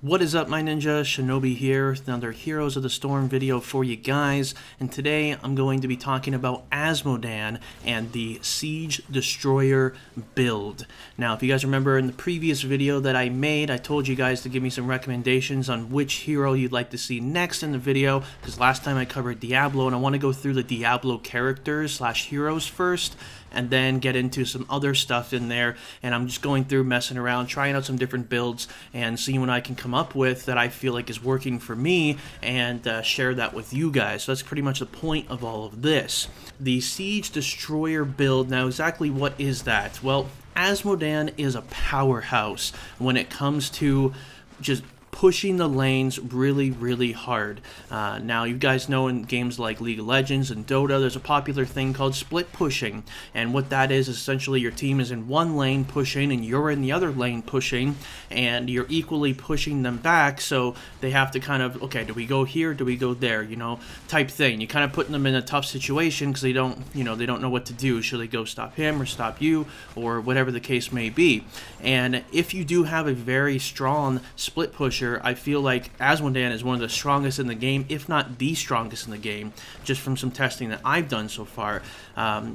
What is up, my ninja? Shinobi here, another Heroes of the Storm video for you guys, and today I'm going to be talking about Azmodan and the Siege Destroyer build. Now, if you guys remember in the previous video that I made, I told you guys to give me some recommendations on which hero you'd like to see next in the video, because last time I covered Diablo, and I want to go through the Diablo characters slash heroes first, and then get into some other stuff in there. And I'm just going through, messing around, trying out some different builds, and seeing what I can come up with that I feel like is working for me, and share that with you guys. So that's pretty much the point of all of this. The Siege Destroyer build, now exactly what is that? Well, Azmodan is a powerhouse when it comes to just pushing the lanes really hard. Now, you guys know in games like League of Legends and Dota, there's a popular thing called split pushing, and what that is essentially your team is in one lane pushing and you're in the other lane pushing, and you're equally pushing them back, so they have to kind of, okay, do we go here, do we go there, you know, type thing. You kind of putting them in a tough situation because they don't, you know, they don't know what to do. Should they go stop him or stop you, or whatever the case may be? And if you do have a very strong split pusher, I feel like Azmodan is one of the strongest in the game, if not the strongest in the game, just from some testing that I've done so far.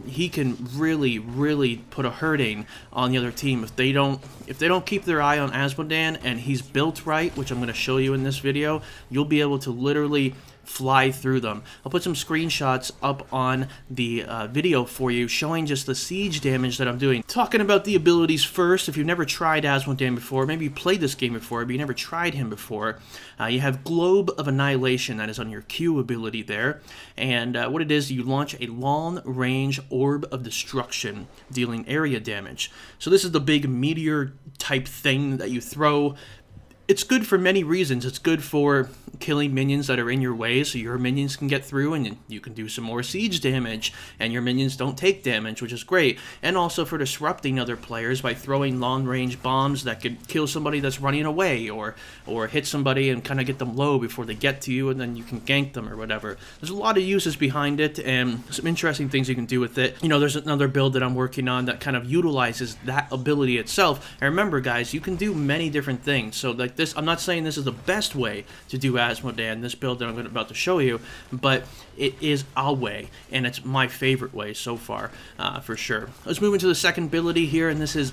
He can really put a hurting on the other team if they don't keep their eye on Azmodan, and he's built right, which I'm going to show you in this video. You'll be able to literally fly through them. I'll put some screenshots up on the video for you showing just the siege damage that I'm doing. Talking about the abilities first, if you've never tried Azmodan before, maybe you played this game before, but you never tried him before, you have Globe of Annihilation, that is on your Q ability there, and what it is, you launch a long-range orb of destruction, dealing area damage. So this is the big meteor type thing that you throw. It's good for many reasons. It's good for killing minions that are in your way, so your minions can get through and you can do some more siege damage, and your minions don't take damage, which is great. And also for disrupting other players by throwing long-range bombs that could kill somebody that's running away, or hit somebody and kind of get them low before they get to you, and then you can gank them or whatever. There's a lot of uses behind it and some interesting things you can do with it. You know, there's another build that I'm working on that kind of utilizes that ability itself. And remember, guys, you can do many different things. So like this, I'm not saying this is the best way to do Azmodan, this build that I'm about to show you, but it is a way, and it's my favorite way so far, for sure. Let's move into the second ability here, and this is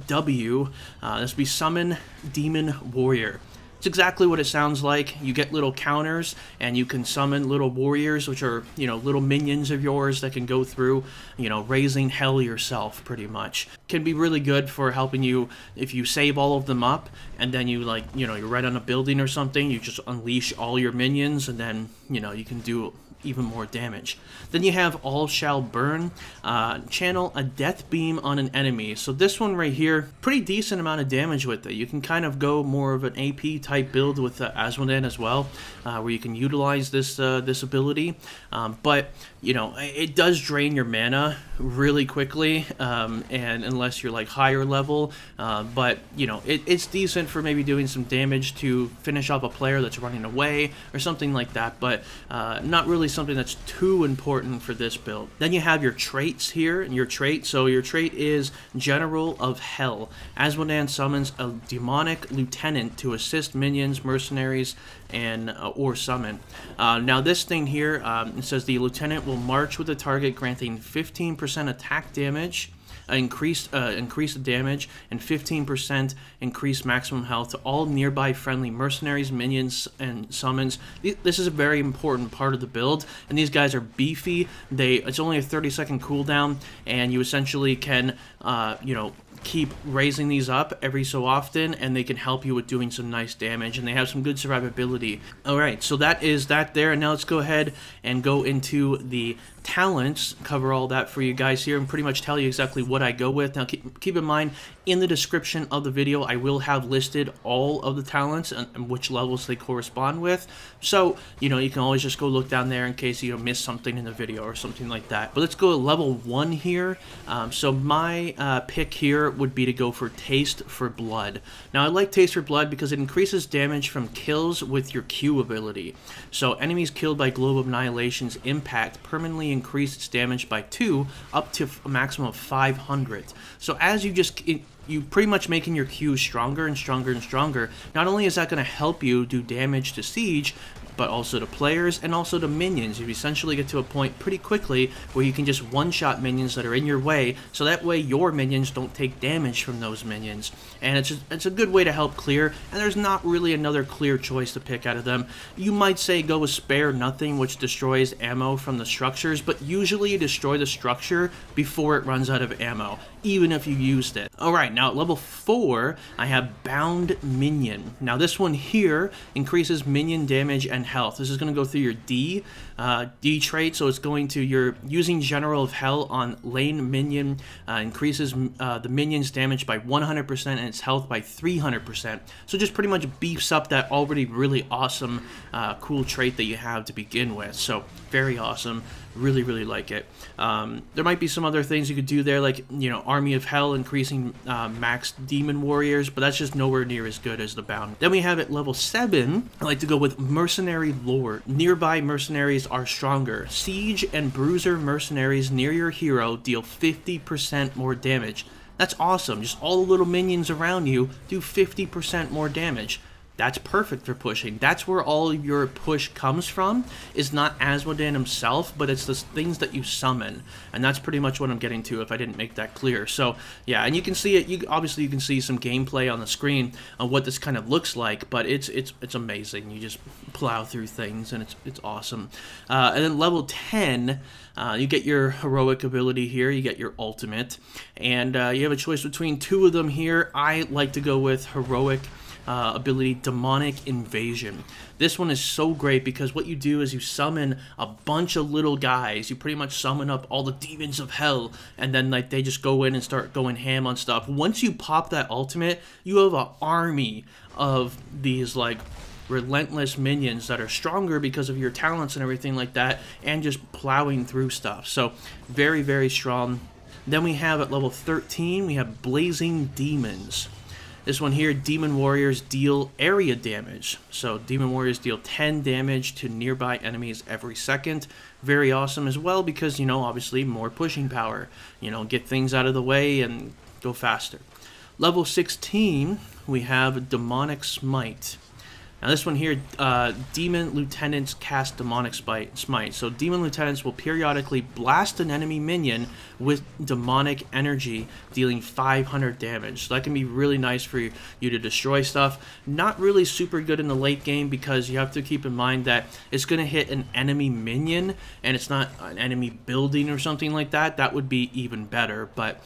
W. This will be Summon Demon Warrior. It's exactly what it sounds like. You get little counters, and you can summon little warriors, which are, you know, little minions of yours that can go through, you know, raising hell yourself, pretty much. Can be really good for helping you if you save all of them up, and then you, like, you know, you're right on a building or something, you just unleash all your minions, and then, you know, you can do even more damage. Then you have All Shall Burn. Channel a death beam on an enemy. So this one right here, pretty decent amount of damage with it. You can kind of go more of an AP type build with Azmodan as well, where you can utilize this this ability. But you know, it does drain your mana really quickly, and unless you're like higher level. But you know, it's decent for maybe doing some damage to finish off a player that's running away or something like that. But not really something that's too important for this build. Then you have your traits here, and your trait, so your trait is General of Hell. Azmodan summons a demonic lieutenant to assist minions, mercenaries, and or summon. Now this thing here, it says the lieutenant will march with the target, granting 15% attack damage, increased damage, and 15% increased maximum health to all nearby friendly mercenaries, minions, and summons. This is a very important part of the build, and these guys are beefy. It's only a 30-second cooldown, and you essentially can, you know, keep raising these up every so often, and they can help you with doing some nice damage, and they have some good survivability. Alright, so that is that there, and now let's go ahead and go into the talents, cover all that for you guys here, and pretty much tell you exactly what I go with. Now keep in mind, in the description of the video, I will have listed all of the talents and which levels they correspond with, so you know, you can always just go look down there in case you miss something in the video or something like that. But let's go to level 1 here. So my pick here would be to go for Taste for Blood. Now I like Taste for Blood because it increases damage from kills with your Q ability. So enemies killed by Globe of Annihilation's impact permanently only increase its damage by 2 up to a maximum of 500. So as you pretty much making your Q stronger and stronger and stronger, not only is that going to help you do damage to Siege, but also to players and also to minions. You essentially get to a point pretty quickly where you can just one-shot minions that are in your way, so that way your minions don't take damage from those minions. And it's a good way to help clear, and there's not really another clear choice to pick out of them. You might say go with Spare Nothing, which destroys ammo from the structures, but usually you destroy the structure before it runs out of ammo, even if you used it. Alright, now at level 4, I have Bound Minion. Now this one here increases minion damage and health. This is going to go through your D trait, so it's going to your using General of Hell on lane minion, increases the minion's damage by 100% and its health by 300%. So just pretty much beefs up that already really awesome cool trait that you have to begin with. So very awesome. Really, really like it. There might be some other things you could do there, like, you know, Army of Hell increasing max demon warriors, but that's just nowhere near as good as the Bound. Then we have at level 7, I like to go with Mercenary Lord. Nearby mercenaries are stronger. Siege and Bruiser mercenaries near your hero deal 50% more damage. That's awesome. Just all the little minions around you do 50% more damage. That's perfect for pushing. That's where all of your push comes from, is not Azmodan himself, but it's the things that you summon. And that's pretty much what I'm getting to if I didn't make that clear. So, yeah, and you can see it. Obviously, you can see some gameplay on the screen of what this kind of looks like, but it's amazing. You just plow through things, and it's awesome. And then level 10, you get your heroic ability here. You get your ultimate, and you have a choice between 2 of them here. I like to go with heroic ability, Demonic Invasion. This one is so great because what you do is you summon a bunch of little guys. You pretty much summon up all the demons of hell, and then like they just go in and start going ham on stuff. Once you pop that ultimate, you have an army of these like relentless minions that are stronger because of your talents and everything like that, and just plowing through stuff. So very, very strong. Then we have at level 13, we have Blazing Demons. This one here, Demon Warriors deal area damage. So Demon Warriors deal 10 damage to nearby enemies every second. Very awesome as well because, you know, obviously more pushing power. You know, get things out of the way and go faster. Level 16, we have Demonic Smite. Now this one here, Demon Lieutenants cast Demonic Smite. So Demon Lieutenants will periodically blast an enemy minion with demonic energy, dealing 500 damage. So that can be really nice for you to destroy stuff. Not really super good in the late game because you have to keep in mind that it's going to hit an enemy minion and it's not an enemy building or something like that. That would be even better. But,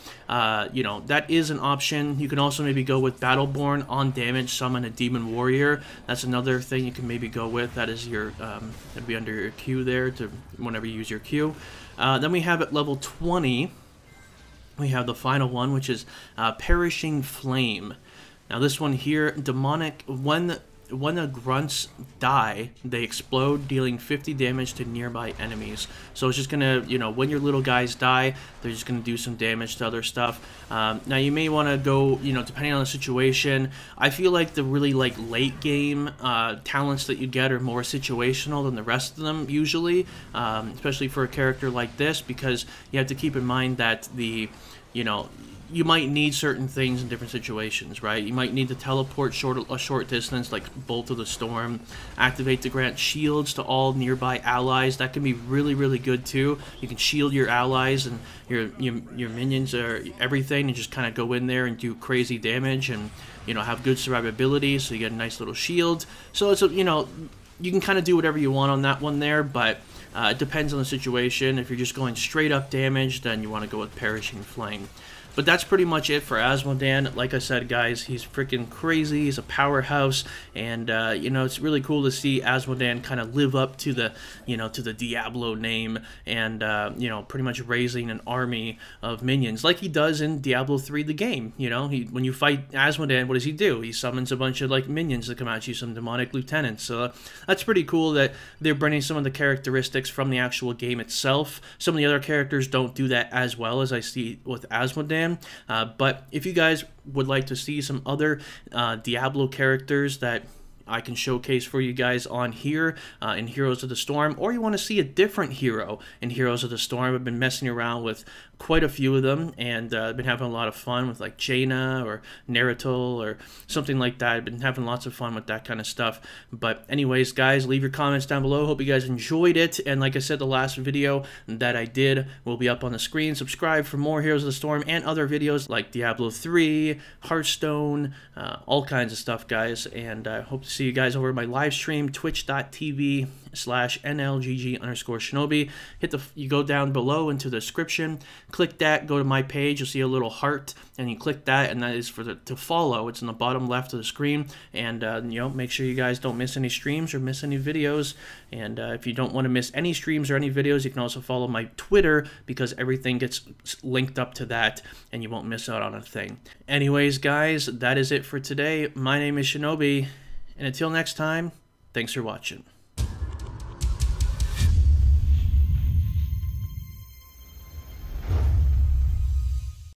you know, that is an option. You can also maybe go with Battleborn on damage, summon a Demon Warrior. That's another thing you can maybe go with. That is your that'd be under your Q there to whenever you use your Q. Then we have at level 20, we have the final one, which is Perishing Flame. Now this one here, demonic, when the grunts die, they explode, dealing 50 damage to nearby enemies. So it's just gonna, you know, when your little guys die, they're just gonna do some damage to other stuff. Now you may want to go, you know, depending on the situation. I feel like the really like late game talents that you get are more situational than the rest of them usually, especially for a character like this, because you have to keep in mind that the, you know, you might need certain things in different situations, right? You might need to teleport a short distance, like Bolt of the Storm, activate to grant shields to all nearby allies. That can be really, really good too. You can shield your allies and your minions or everything, and just kind of go in there and do crazy damage, and, you know, have good survivability, so you get a nice little shield. So it's a, you know, you can kind of do whatever you want on that one there, but it depends on the situation. If you're just going straight up damage, then you want to go with Perishing Flame. But that's pretty much it for Azmodan. Like I said, guys, he's freaking crazy. He's a powerhouse, and you know, it's really cool to see Azmodan kind of live up to the, you know, to the Diablo name, and you know, pretty much raising an army of minions like he does in Diablo 3, the game. You know, when you fight Azmodan, what does he do? He summons a bunch of like minions to come at you, some demonic lieutenants. So that's pretty cool that they're bringing some of the characteristics from the actual game itself. Some of the other characters don't do that as well as I see with Azmodan. But if you guys would like to see some other Diablo characters that I can showcase for you guys on here in Heroes of the Storm, or you want to see a different hero in Heroes of the Storm. I've been messing around with quite a few of them, and I've been having a lot of fun with like Jaina or Naruto or something like that. I've been having lots of fun with that kind of stuff. But anyways, guys, leave your comments down below. Hope you guys enjoyed it. And like I said, the last video that I did will be up on the screen. Subscribe for more Heroes of the Storm and other videos like Diablo 3, Hearthstone, all kinds of stuff, guys. And I hope to see you guys over my live stream, twitch.tv/NLGG_Shinobi. You go down below into the description, click that, go to my page, you'll see a little heart, and you click that, and that is for to follow. It's in the bottom left of the screen, and you know, make sure you guys don't miss any streams or miss any videos. And if you don't want to miss any streams or any videos, you can also follow my Twitter, because everything gets linked up to that, and you won't miss out on a thing. Anyways, guys, that is it for today. My name is Shinobi, and until next time, thanks for watching.